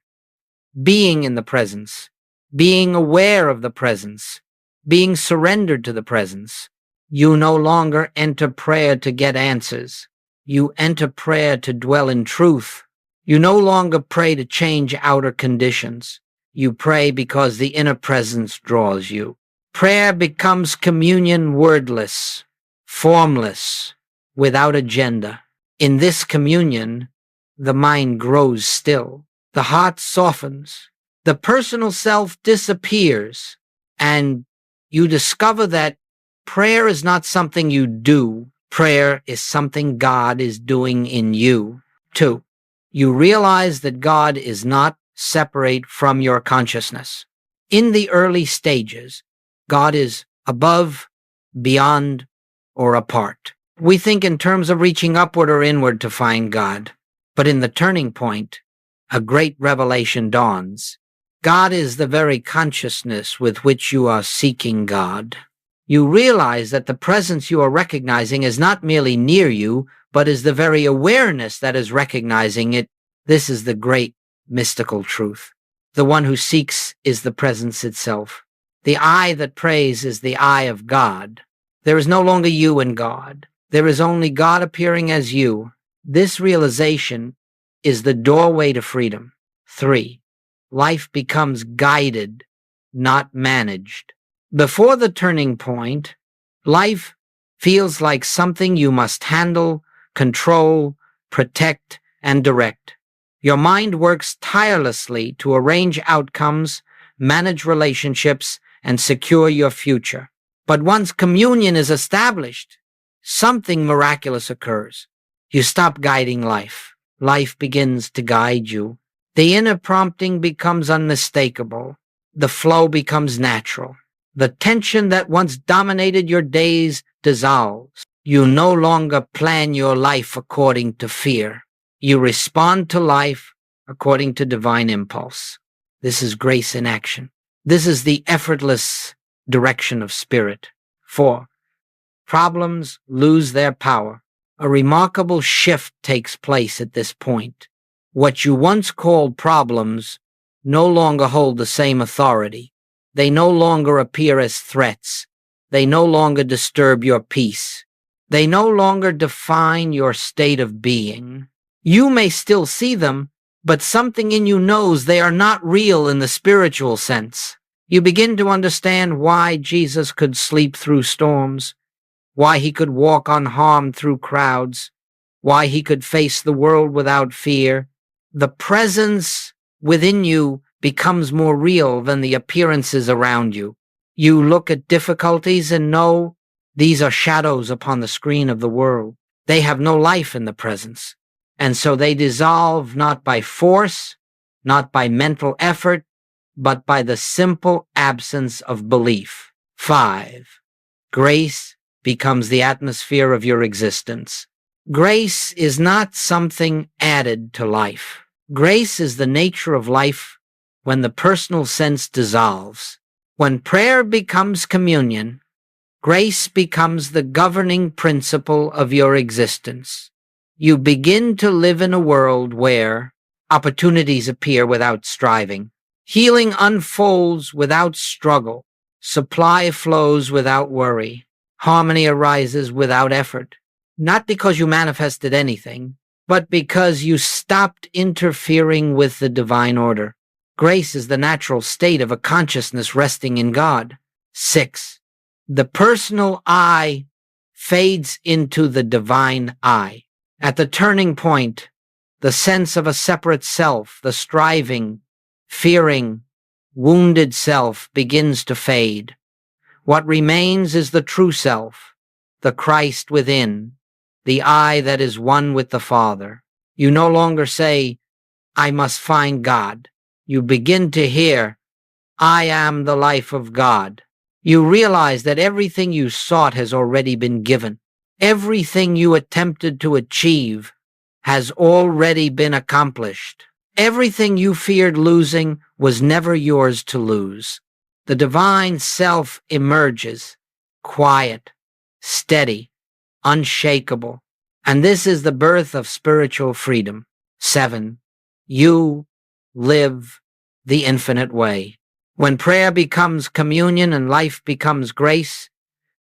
in the presence, being aware of the presence, being surrendered to the presence. You no longer enter prayer to get answers. You enter prayer to dwell in truth. You no longer pray to change outer conditions. You pray because the inner presence draws you. Prayer becomes communion wordless, formless, without agenda. In this communion, the mind grows still. The heart softens. The personal self disappears, And you discover that prayer is not something you do. Prayer is something God is doing in you. 2, you realize that God is not separate from your consciousness. In the early stages, God is above, beyond, or apart. We think in terms of reaching upward or inward to find God. But in the turning point, a great revelation dawns. God is the very consciousness with which you are seeking God. You realize that the presence you are recognizing is not merely near you, but is the very awareness that is recognizing it. This is the great mystical truth. The one who seeks is the presence itself. The I that prays is the I of God. There is no longer you and God. There is only God appearing as you. This realization is the doorway to freedom. 3, life becomes guided, not managed. Before the turning point, life feels like something you must handle, control, protect, and direct. Your mind works tirelessly to arrange outcomes, manage relationships, and secure your future. But once communion is established, something miraculous occurs. You stop guiding life. Life begins to guide you. The inner prompting becomes unmistakable. The flow becomes natural. The tension that once dominated your days dissolves. You no longer plan your life according to fear. You respond to life according to divine impulse. This is grace in action. This is the effortless direction of spirit. 4, problems lose their power. A remarkable shift takes place at this point. What you once called problems no longer hold the same authority. They no longer appear as threats. They no longer disturb your peace. They no longer define your state of being. You may still see them, but something in you knows they are not real in the spiritual sense. You begin to understand why Jesus could sleep through storms, why he could walk unharmed through crowds, why he could face the world without fear. The presence within you becomes more real than the appearances around you. You look at difficulties and know these are shadows upon the screen of the world. They have no life in the presence. And so they dissolve not by force, not by mental effort, but by the simple absence of belief. 5, grace becomes the atmosphere of your existence. Grace is not something added to life. Grace is the nature of life when the personal sense dissolves. When prayer becomes communion, grace becomes the governing principle of your existence. You begin to live in a world where opportunities appear without striving. Healing unfolds without struggle. Supply flows without worry. Harmony arises without effort. Not because you manifested anything, but because you stopped interfering with the divine order. Grace is the natural state of a consciousness resting in God. 6, the personal I fades into the divine I. At the turning point, the sense of a separate self, the striving, fearing, wounded self begins to fade. What remains is the true self, the Christ within, the I that is one with the Father. You no longer say, I must find God. You begin to hear, I am the life of God. You realize that everything you sought has already been given. Everything you attempted to achieve has already been accomplished. Everything you feared losing was never yours to lose. The divine self emerges, quiet, steady, unshakable. And this is the birth of spiritual freedom. 7, you live the infinite way. When prayer becomes communion and life becomes grace,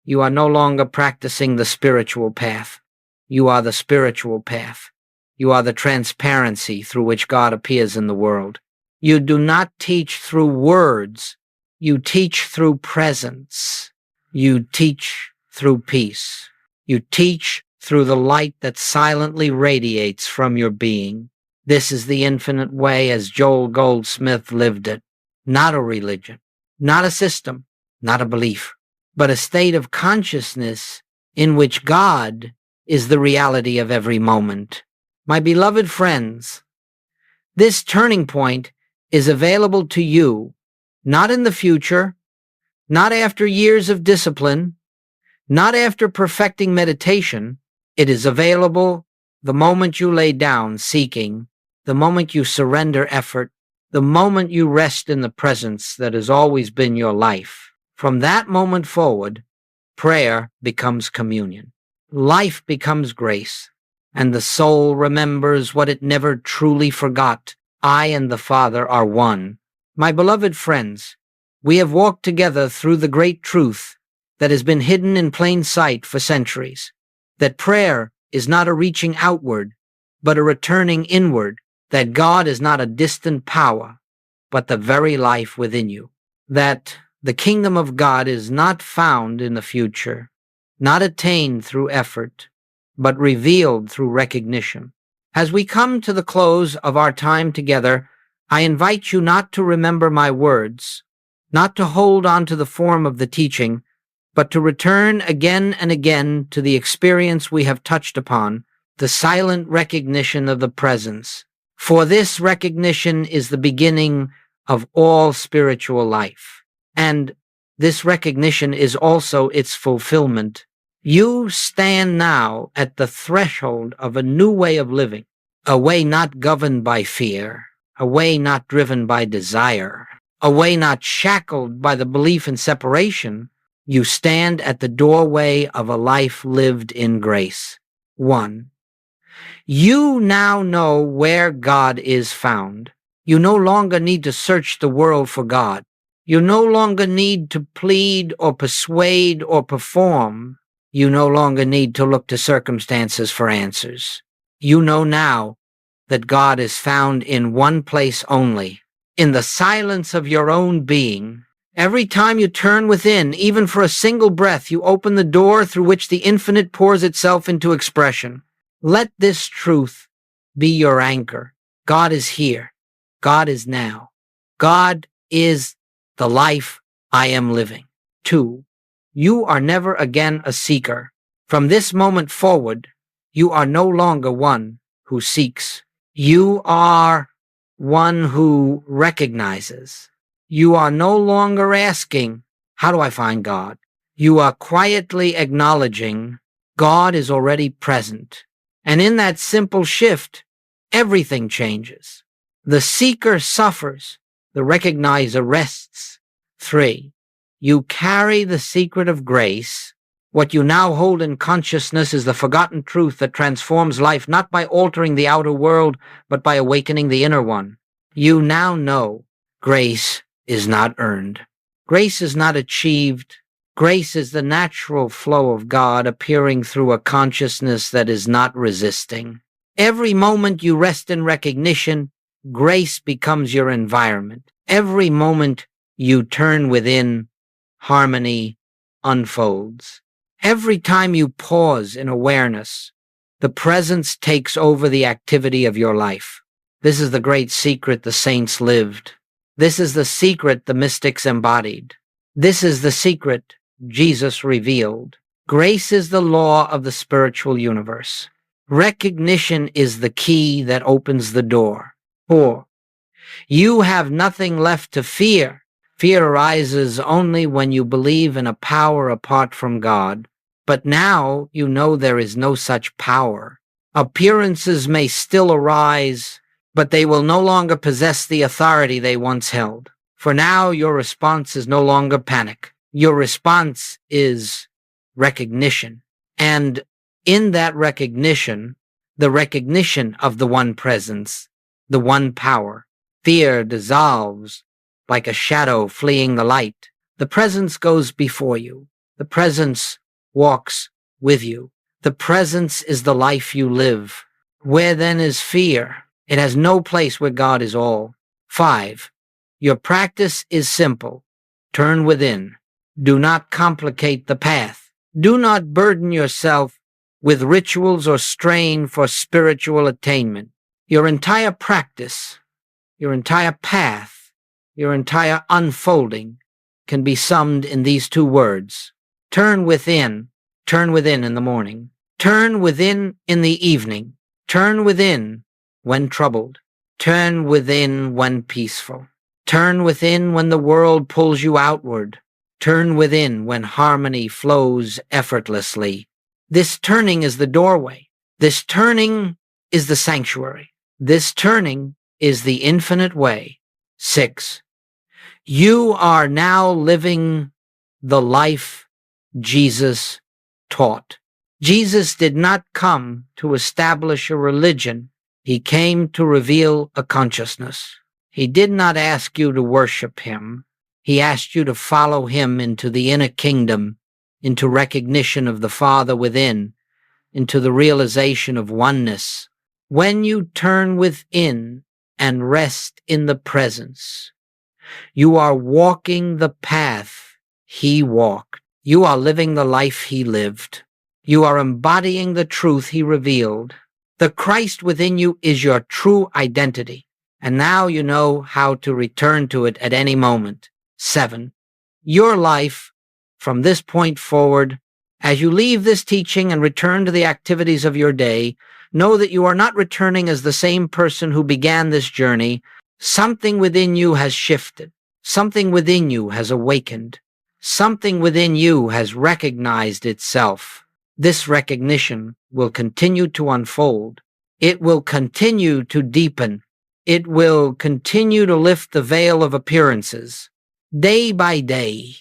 you are no longer practicing the spiritual path. You are the spiritual path. You are the transparency through which God appears in the world. You do not teach through words. You teach through presence. You teach through peace. You teach through the light that silently radiates from your being. This is the infinite way as Joel Goldsmith lived it. Not a religion, not a system, not a belief, but a state of consciousness in which God is the reality of every moment. My beloved friends, this turning point is available to you, not in the future, not after years of discipline, not after perfecting meditation. It is available the moment you lay down seeking, the moment you surrender effort, the moment you rest in the presence that has always been your life. From that moment forward, prayer becomes communion. Life becomes grace, and the soul remembers what it never truly forgot. I and the Father are one. My beloved friends, we have walked together through the great truth that has been hidden in plain sight for centuries, that prayer is not a reaching outward, but a returning inward, that God is not a distant power, but the very life within you, that the kingdom of God is not found in the future, not attained through effort, but revealed through recognition. As we come to the close of our time together, I invite you not to remember my words, not to hold on to the form of the teaching, but to return again and again to the experience we have touched upon, the silent recognition of the presence. For this recognition is the beginning of all spiritual life, and this recognition is also its fulfillment. You stand now at the threshold of a new way of living, a way not governed by fear, a way not driven by desire, a way not shackled by the belief in separation. You stand at the doorway of a life lived in grace. 1. You now know where God is found. You no longer need to search the world for God. You no longer need to plead or persuade or perform. You no longer need to look to circumstances for answers. You know now that God is found in one place only, in the silence of your own being. Every time you turn within, even for a single breath, you open the door through which the infinite pours itself into expression. Let this truth be your anchor. God is here. God is now. God is the life I am living. 2. You are never again a seeker. From this moment forward, you are no longer one who seeks. You are one who recognizes. You are no longer asking, how do I find God? You are quietly acknowledging God is already present. And in that simple shift, everything changes. The seeker suffers. The recognizer rests. 3. You carry the secret of grace. What you now hold in consciousness is the forgotten truth that transforms life not by altering the outer world, but by awakening the inner one. You now know grace is not earned. Grace is not achieved. Grace is the natural flow of God appearing through a consciousness that is not resisting. Every moment you rest in recognition, grace becomes your environment. Every moment you turn within, harmony unfolds. Every time you pause in awareness, the presence takes over the activity of your life. This is the great secret the saints lived. This is the secret the mystics embodied. This is the secret Jesus revealed. Grace is the law of the spiritual universe. Recognition is the key that opens the door. 4. You have nothing left to fear. Fear arises only when you believe in a power apart from God. But now you know there is no such power. Appearances may still arise, but they will no longer possess the authority they once held. For now, your response is no longer panic. Your response is recognition. And in that recognition, the recognition of the one presence, the one power, fear dissolves like a shadow fleeing the light. The presence goes before you. The presence walks with you. The presence is the life you live. Where then is fear? It has no place where God is all. 5. Your practice is simple. Turn within. Do not complicate the path. Do not burden yourself with rituals or strain for spiritual attainment. Your entire practice, your entire path, your entire unfolding can be summed in these two words. Turn within in the morning. Turn within in the evening. Turn within when troubled. Turn within when peaceful. Turn within when the world pulls you outward. Turn within when harmony flows effortlessly. This turning is the doorway. This turning is the sanctuary. This turning is the infinite way. 6. You are now living the life Jesus taught. Jesus did not come to establish a religion. He came to reveal a consciousness. He did not ask you to worship him. He asked you to follow him into the inner kingdom, into recognition of the Father within, into the realization of oneness. When you turn within and rest in the presence, you are walking the path he walked. You are living the life he lived. You are embodying the truth he revealed. The Christ within you is your true identity, and now you know how to return to it at any moment. 7. Your life, from this point forward, as you leave this teaching and return to the activities of your day, know that you are not returning as the same person who began this journey. Something within you has shifted. Something within you has awakened. Something within you has recognized itself. This recognition will continue to unfold. It will continue to deepen. It will continue to lift the veil of appearances. Day by day,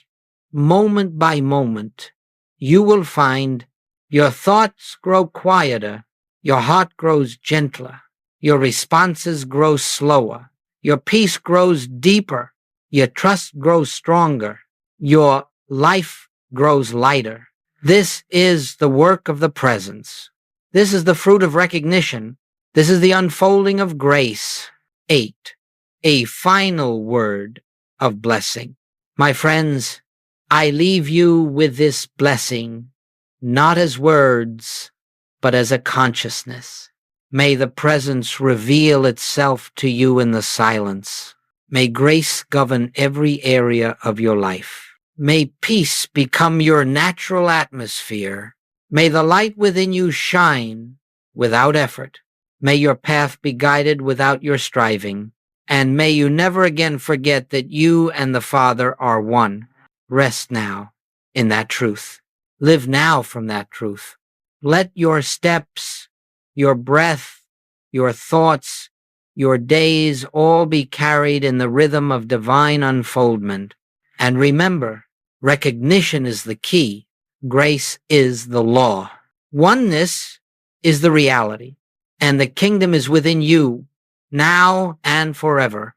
moment by moment, you will find your thoughts grow quieter, your heart grows gentler, your responses grow slower, your peace grows deeper, your trust grows stronger, your life grows lighter. This is the work of the presence. This is the fruit of recognition. This is the unfolding of grace. 8. A final word of blessing. My friends, I leave you with this blessing, not as words, but as a consciousness. May the presence reveal itself to you in the silence. May grace govern every area of your life. May peace become your natural atmosphere. May the light within you shine without effort. May your path be guided without your striving. And may you never again forget that you and the Father are one. Rest now in that truth. Live now from that truth. Let your steps, your breath, your thoughts, your days all be carried in the rhythm of divine unfoldment. And remember, recognition is the key. Grace is the law. Oneness is the reality, and the kingdom is within you, now and forever.